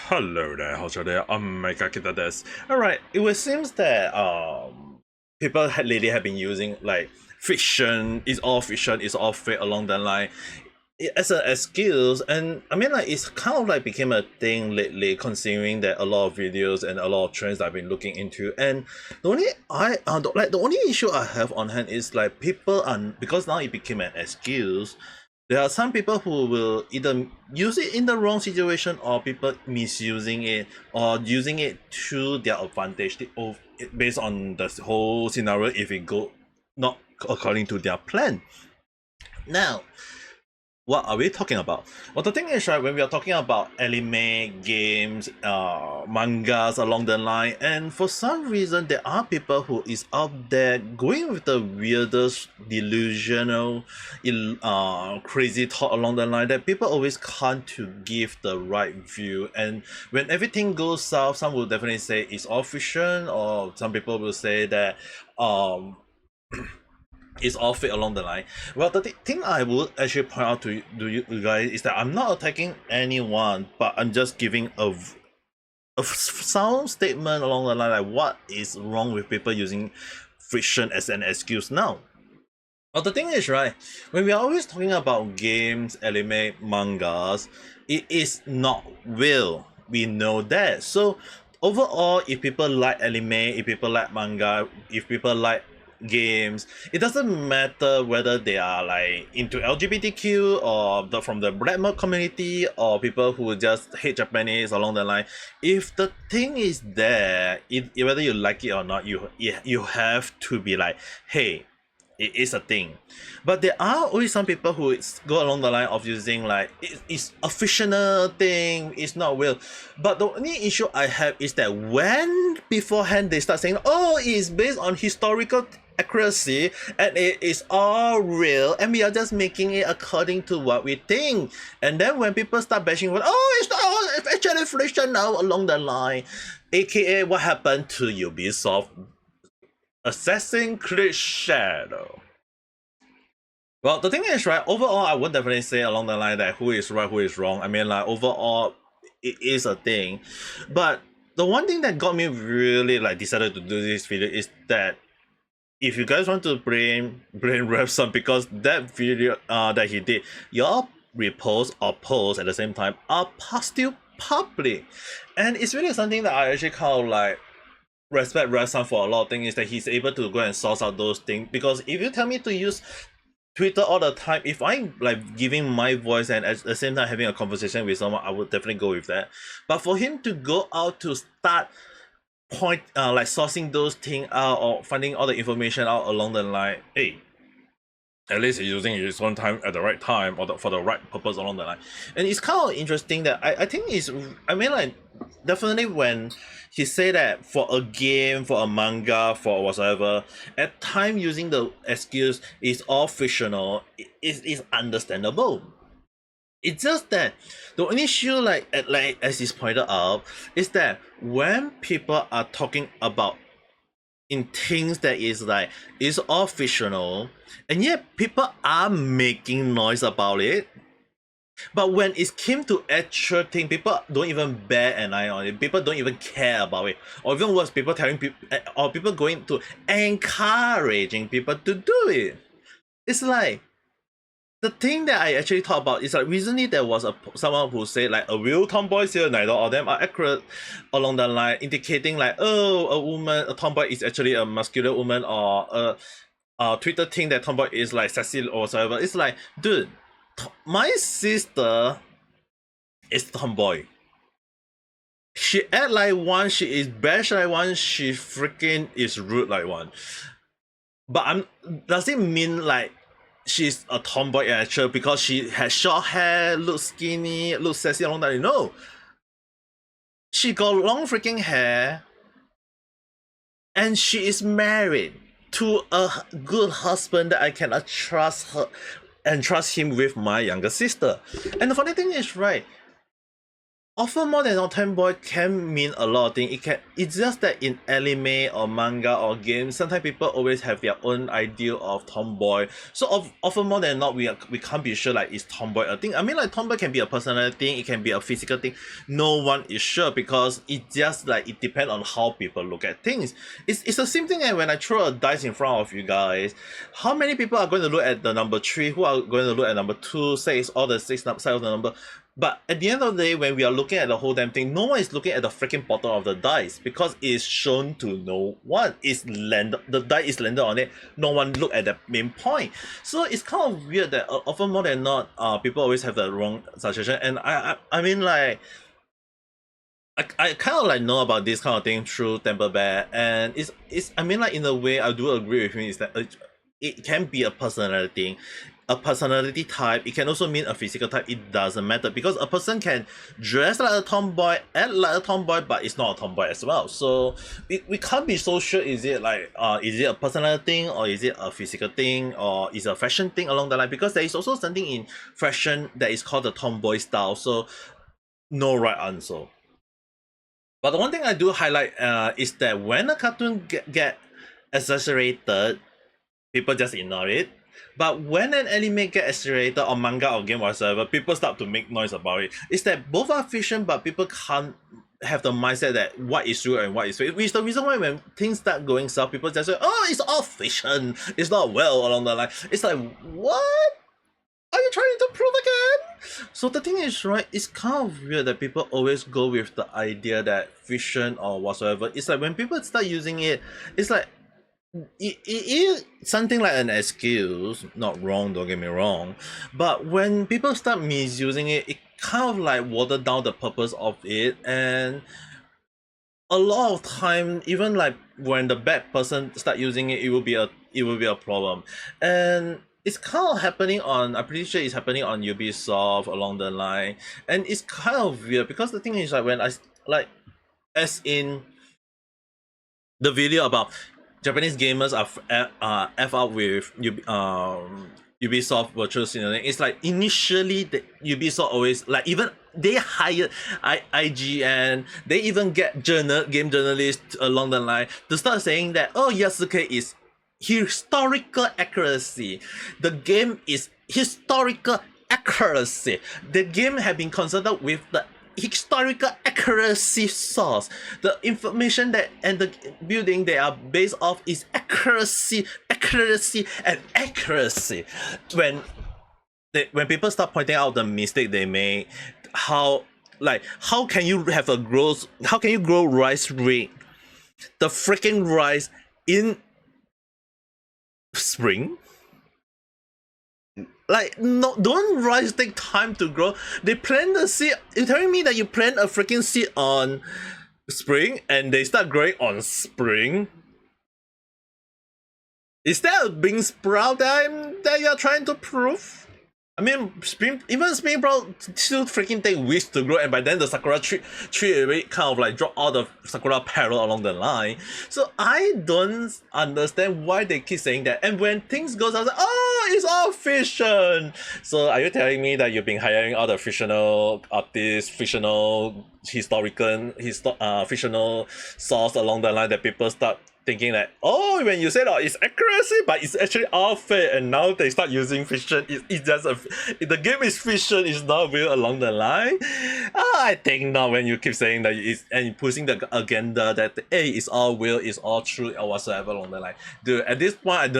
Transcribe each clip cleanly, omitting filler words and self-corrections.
Hello there, how's your day? Mega Kitadesu. Alright, it was seems that people lately have been using like fiction, is all fake along the line as an excuse, and I mean like it's kind of like became a thing lately, considering that a lot of videos and a lot of trends I've been looking into, and the only issue I have on hand is like people are, because now it became an excuse. There are some people who will either use it in the wrong situation, or people misusing it or using it to their advantage based on the whole scenario if it go not according to their plan. Now, what are we talking about? Well, the thing is, right, when we are talking about anime, games, mangas along the line, and for some reason, there are people who is out there going with the weirdest, delusional, crazy thought along the line that people always can't to give the right view. And when everything goes south, some will definitely say it's all fiction, or some people will say that, it's all fit along the line. Well, the thing I would actually point out to you guys is that I'm not attacking anyone, but I'm just giving a sound statement along the line like what is wrong with people using friction as an excuse now. Well, the thing is, right, when we are always talking about games, anime, mangas, it is not real. We know that. So overall, if people like anime, if people like manga, if people like games, it doesn't matter whether they are like into LGBTQ or from the black community, or people who just hate Japanese along the line. If the thing is there, whether you like it or not, you have to be like, hey, it is a thing. But there are always some people who go along the line of using like it's a fictional thing, it's not real. But the only issue I have is that when beforehand they start saying, oh, it's based on historical accuracy and it is all real and we are just making it according to what we think, and then when people start bashing, well, oh, it's actually fiction now along the line, aka what happened to Ubisoft Assassin's Creed Shadow. Well, the thing is, right, overall, I would definitely say along the line that who is right, who is wrong. I mean, like, overall, it is a thing. But the one thing that got me really, like, decided to do this video is that if you guys want to blame Repson, because that video that he did, your repost or post at the same time are still public. And it's really something that I actually kind of like respect Repson for a lot of things, is that he's able to go and source out those things. Because if you tell me to use Twitter all the time, if I'm like giving my voice and at the same time having a conversation with someone, I would definitely go with that. But for him to go out to start like sourcing those things out or finding all the information out along the line, hey, at least he's using his own time at the right time, or for the right purpose along the line. And it's kind of interesting that I think it's, I mean, like, definitely when he say that for a game, for a manga, for whatever, at time using the excuse is all fictional, it is understandable. It's just that the only issue, like as he's pointed out, is that when people are talking about in things that is like is all fictional, and yet people are making noise about it. But when it came to actual thing, people don't even bear an eye on it. People don't even care about it, or even worse, people telling people, or people going to encouraging people to do it. It's like, the thing that I actually thought about is like recently there was someone who said like a real tomboy here, neither of them are accurate along the line, indicating like, oh, a tomboy is actually a muscular woman, or a Twitter thing that tomboy is like sexy or whatever. It's like, dude, my sister is tomboy. She act like one, she is bash like one, she freaking is rude like one. But does it mean like she's a tomboy actually because she has short hair, looks skinny, looks sexy along that? No. She got long freaking hair and she is married to a good husband that I cannot trust her and trust him with my younger sister. And the funny thing is, right, often more than not tomboy can mean a lot of things. It's just that in anime or manga or games, sometimes people always have their own idea of tomboy. So often more than not, we can't be sure like is tomboy a thing. I mean like tomboy can be a personality thing, it can be a physical thing. No one is sure because it just like it depends on how people look at things. It's the same thing as when I throw a dice in front of you guys. How many people are going to look at the number 3? Who are going to look at number 2, 6, or the 6 side of the number? But at the end of the day, when we are looking at the whole damn thing, no one is looking at the freaking bottom of the dice because it's shown to no one. The die is landed on it. No one look at the main point. So it's kind of weird that often more than not, people always have the wrong suggestion. And I mean like. I kind of like know about this kind of thing through Temple Bear, and it's I mean like in a way I do agree with him is that it can be a personality type. It can also mean a physical type. It doesn't matter because a person can dress like a tomboy, act like a tomboy, but it's not a tomboy as well. So we can't be so sure is it a personality thing or is it a physical thing or is it a fashion thing along the line, because there is also something in fashion that is called the tomboy style. So no right answer. But the one thing I do highlight is that when a cartoon get exaggerated, people just ignore it. But when an anime get exaggerated or manga or game whatsoever, people start to make noise about it. It's that both are fiction, but people can't have the mindset that what is true and what is fake. Which is the reason why when things start going south, people just say, "Oh, it's all fiction. It's not well along the line." It's like, what? Are you trying to prove again? So the thing is, right, it's kind of weird that people always go with the idea that fiction or whatsoever. It's like when people start using it, it's like it is something like an excuse. Not wrong, don't get me wrong. But when people start misusing it, it kind of like water down the purpose of it. And a lot of time, even like when the bad person start using it, it will be a problem. And it's kind of happening on, I'm pretty sure it's happening on Ubisoft along the line. And it's kind of weird because the thing is like when I like, as in the video about Japanese gamers are F out with Ubisoft virtual signaling. It's like initially the Ubisoft always like, even they hired IGN, they even get game journalists along the line to start saying that, oh, Yasuke is historical accuracy. The game is historical accuracy. The game have been consulted with the historical accuracy source. The information that and the building they are based off is accuracy, and accuracy. When people start pointing out the mistake they made, how can you grow rice rate, the freaking rice in spring? Like, no, don't rice take time to grow. They plant the seed. You're telling me that you plant a freaking seed on spring and they start growing on spring? Is that a bean sprout that you're trying to prove? I mean, spring sprout still freaking take weeks to grow, and by then the sakura tree already kind of like drop all the sakura petal along the line. So I don't understand why they keep saying that. And when things goes, I was like, oh, it's all fiction. So are you telling me that you've been hiring all the fictional artists, fictional fictional source along the line that people start thinking that, oh, when you said, oh, it's accuracy, but it's actually all fake, and now they start using fiction. It's just the game is fiction, it's not real along the line. I think not when you keep saying that it's and pushing the agenda that hey, it's all real, it's all true, or whatsoever along the line. Dude, at this point,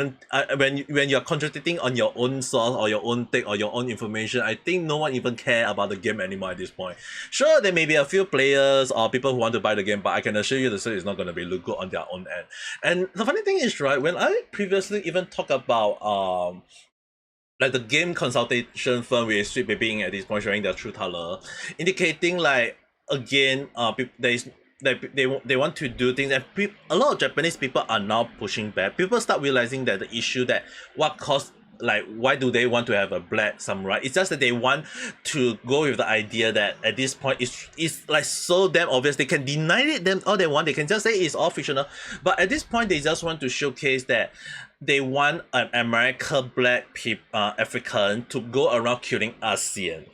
when you're contradicting on your own source or your own take or your own information, I think no one even care about the game anymore at this point. Sure, there may be a few players or people who want to buy the game, but I can assure you the sale is not going to be look good on their own end. And the funny thing is, right, when I previously even talk about like the game consultation firm with Sweet Baby at this point showing their true color, indicating like again they want to do things, and a lot of Japanese people are now pushing back. People start realizing that the issue that what caused, like, why do they want to have a black samurai? It's just that they want to go with the idea that at this point it's like so damn obvious. They can deny it them all they want. They can just say it's all fictional. But at this point, they just want to showcase that they want an American black African to go around killing ASEAN.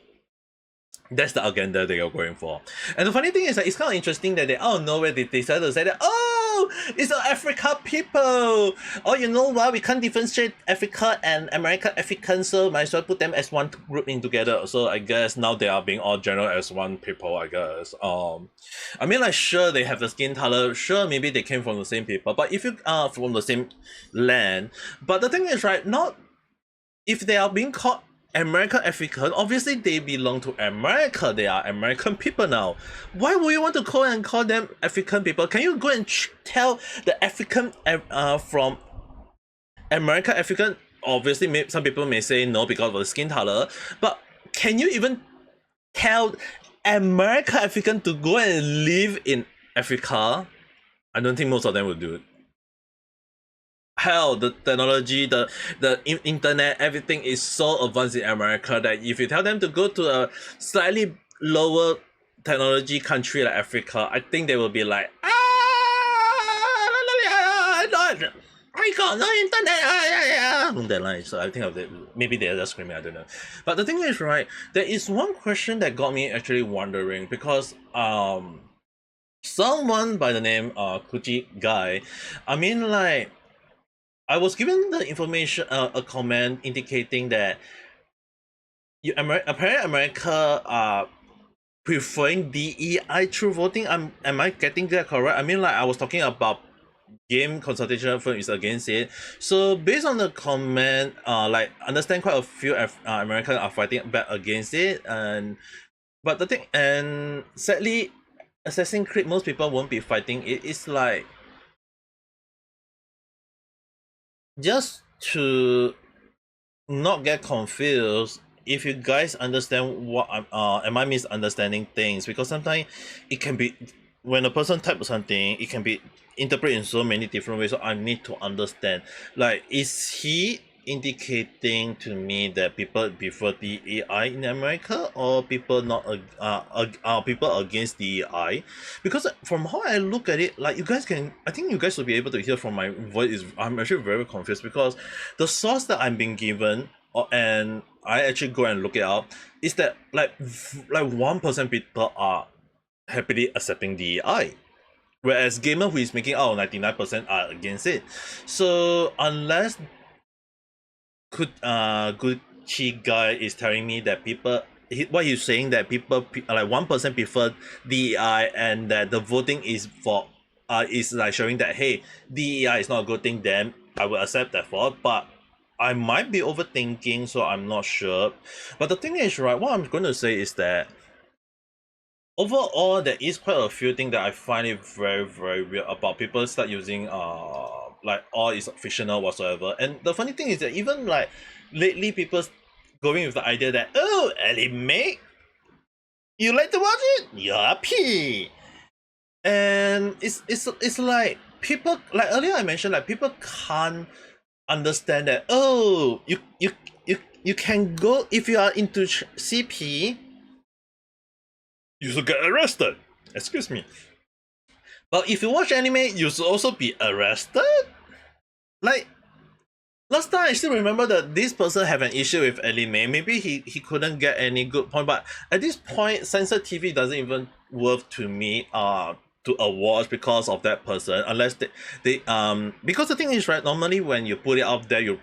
That's the agenda they are going for. And the funny thing is that it's kind of interesting that they out of nowhere they decided to say that, oh, it's the Africa people. Oh, you know what? We can't differentiate Africa and American African, so might as well put them as one group in together. So I guess now they are being all general as one people, I guess. I mean, like, sure, they have the skin color. Sure, maybe they came from the same people. But if you are from the same land, but the thing is, right, not if they are being called American African, obviously they belong to America. They are American people now. Why would you want to call them African people? Can you go and tell the African from American African? Obviously, some people may say no because of the skin color, but can you even tell American African to go and live in Africa? I don't think most of them will do it. Hell, the technology, the internet, everything is so advanced in America that if you tell them to go to a slightly lower technology country like Africa, I think they will be like, I got no internet. Along that line. So I think of it. Maybe they're just screaming. I don't know. But the thing is, right, there is one question that got me actually wondering because someone by the name Kuchi guy, I mean, like, I was given the information, a comment indicating that apparently America are preferring DEI through voting. Am I getting that correct? I mean, like, I was talking about game consultation firm is against it. So based on the comment, like, understand quite a few Americans are fighting back against it, but the thing, and sadly, Assassin's Creed, most people won't be fighting it. It's like, just to not get confused, if you guys understand what am I misunderstanding things, because sometimes it can be when a person types something, it can be interpreted in so many different ways, so I need to understand, like, is he indicating to me that people prefer the AI in America, or people not people against the AI? Because from how I look at it, like, I think you guys will be able to hear from my voice is I'm actually very confused, because the source that I'm being given, and I actually go and look it up, is that like 1% people are happily accepting the AI, whereas gamer who is making out 99% are against it. So unless Gucci guy is telling me that what he's saying, that people like 1% prefer DEI, and that the voting is for is like showing that, hey, DEI is not a good thing, then I will accept that for. But I might be overthinking, so I'm not sure. But the thing is, right, what I'm going to say is that overall, there is quite a few things that I find it very, very weird about people start using like all is fictional whatsoever. And the funny thing is that even like lately, people going with the idea that, oh, anime, you like to watch it? Yuppie. And it's like people, like earlier I mentioned, like, people can't understand that, oh, you can go if you are into CP, you should get arrested. Excuse me. But if you watch anime, you should also be arrested? Like, last time I still remember that this person have an issue with anime. Maybe he couldn't get any good point, but at this point, censored TV doesn't even worth to me to award because of that person, unless they because the thing is, right, normally when you put it out there, you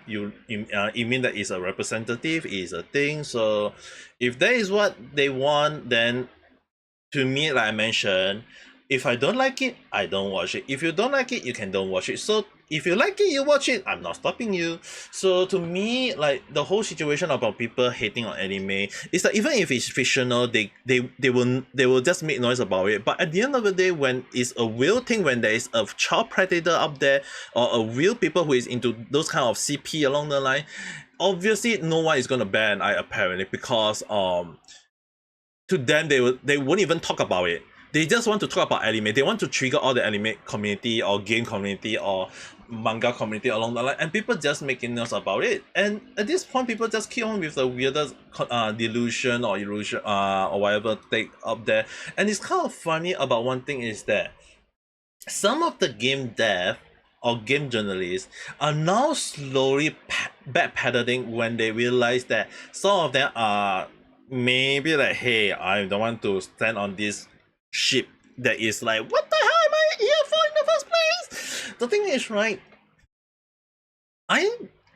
mean that it's a representative, is a thing. So if that is what they want, then to me, like I mentioned, if I don't like it, I don't watch it. If you don't like it, you can don't watch it. So if you like it, you watch it. I'm not stopping you. So to me, like, the whole situation about people hating on anime is that even if it's fictional, they will just make noise about it. But at the end of the day, when it's a real thing, when there is a child predator up there, or a real people who is into those kind of CP along the line, obviously no one is gonna ban an eye, apparently, because to them, they won't even talk about it. They just want to talk about anime. They want to trigger all the anime community or game community or manga community along the line, and people just making news about it. And at this point, people just keep on with the weirdest delusion or illusion or whatever take up there. And it's kind of funny about one thing is that some of the game dev or game journalists are now slowly backpedaling when they realize that some of them are maybe like, hey, I don't want to stand on this ship that is like, what the hell am I here for in the first place? The thing is, right, I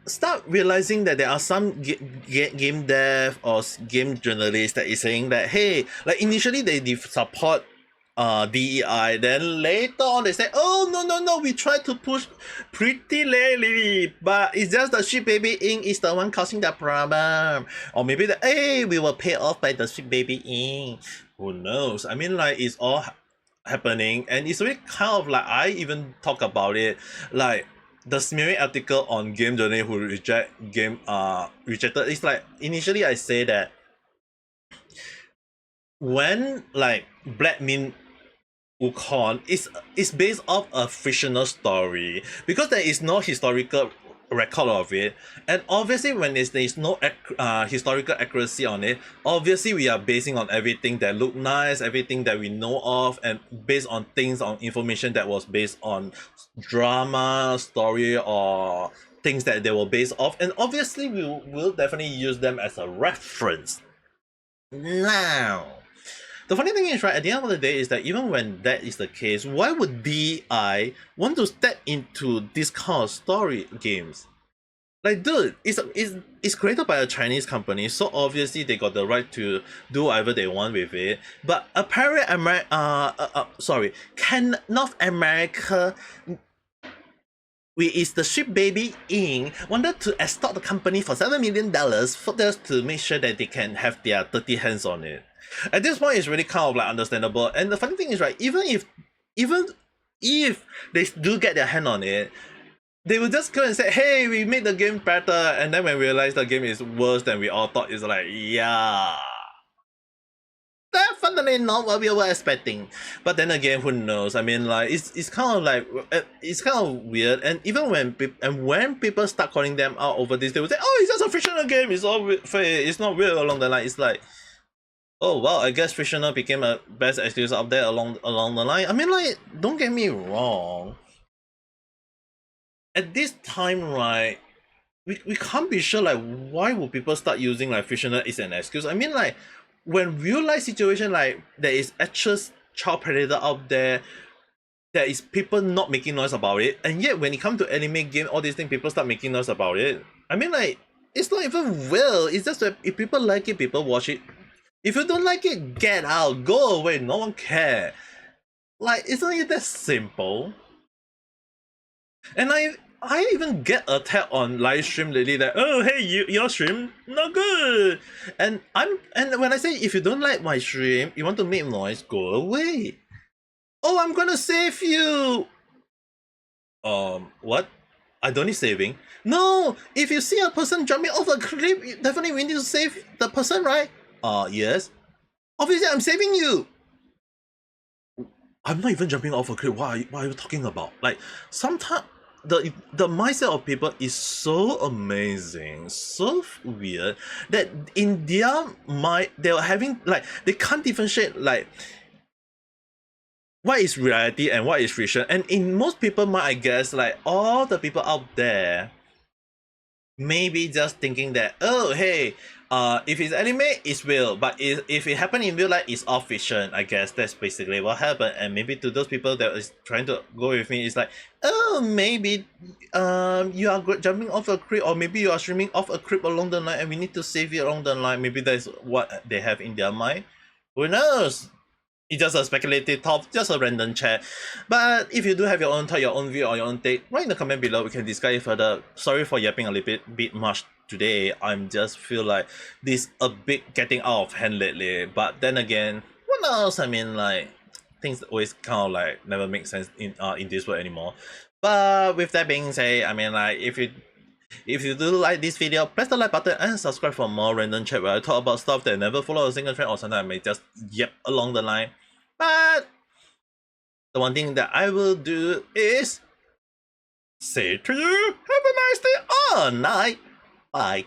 start realizing that there are some game dev or game journalists that is saying that, hey, like initially they support DEI, then later on they say, oh no, we try to push pretty lately, but it's just the ship baby ink is the one causing the problem, or maybe the, hey, we were paid off by the ship baby ink. Who knows? I mean, like, it's all happening, and it's really kind of like, I even talk about it, like the smearing article on game journal who rejected. It's like, initially I say that when like Black Mint Wukong is based off a fictional story, because there is no historical record of it, and obviously when there is no historical accuracy on it, obviously we are basing on everything that look nice, everything that we know of, and based on things, on information that was based on drama, story, or things that they were based off, and obviously we will definitely use them as a reference. Now, the funny thing is, right, at the end of the day is that even when that is the case, why would DI want to step into this kind of story games? Like, dude, it's created by a Chinese company, so obviously they got the right to do whatever they want with it. But apparently, can North America, is the ship baby Inc. wanted to extort the company for $7 million for just to make sure that they can have their dirty hands on it. At this point, it's really kind of like understandable. And the funny thing is, right, even if they do get their hand on it, they will just go and say, hey, we made the game better, and then when we realize the game is worse than we all thought, it's like, yeah, definitely not what we were expecting. But then again, who knows? I mean, like, it's kind of like, it's kind of weird. And even when people start calling them out over this, they will say, oh, it's just a fictional game, it's all fake, it's not real, along the line. It's like, oh well, I guess fictional became a best excuse out there along the line. I mean, like, don't get me wrong, at this time, right, we can't be sure, like, why would people start using like fictional as an excuse. I mean, like, when real life situation, like, there is actual child predator out there, there is people not making noise about it, and yet when it comes to anime game, all these things, people start making noise about it. I mean, like, it's not even real. It's just that if people like it, people watch it. If you don't like it, get out, go away, no one care. Like, isn't it that simple? And I even get attacked on live stream lately that, oh, hey, your stream not good, and when I say, if you don't like my stream, you want to make noise, go away. Oh, I'm gonna save you. What? I don't need saving. No, if you see a person jumping off a cliff, definitely we need to save the person, right? Yes. Obviously, I'm saving you. I'm not even jumping off a cliff. What are you talking about? Like, sometimes the mindset of people is so amazing, so weird, that in their mind they're having, like, they can't differentiate, like, what is reality and what is fiction. And in most people mind, I guess, like, all the people out there maybe just thinking that, oh, hey, if it's anime, it's real, but if it happened in real life, it's all fiction. I guess that's basically what happened. And maybe to those people that is trying to go with me, it's like, oh, maybe you are jumping off a cliff, or maybe you are streaming off a cliff along the line, and we need to save you along the line. Maybe that's what they have in their mind. Who knows? It's just a speculative thought, just a random chat. But if you do have your own thought, your own view, or your own take, write in the comment below. We can discuss it further. Sorry for yapping a little bit much today. I'm just feel like this a bit getting out of hand lately. But then again, what else? I mean, like, things always kind of like never make sense in this world anymore. But with that being said, I mean, like, if you do like this video, press the like button and subscribe for more random chat where I talk about stuff that never follow a single trend, or sometimes I may just yap along the line. But the one thing that I will do is say to you, have a nice day or night. Bye.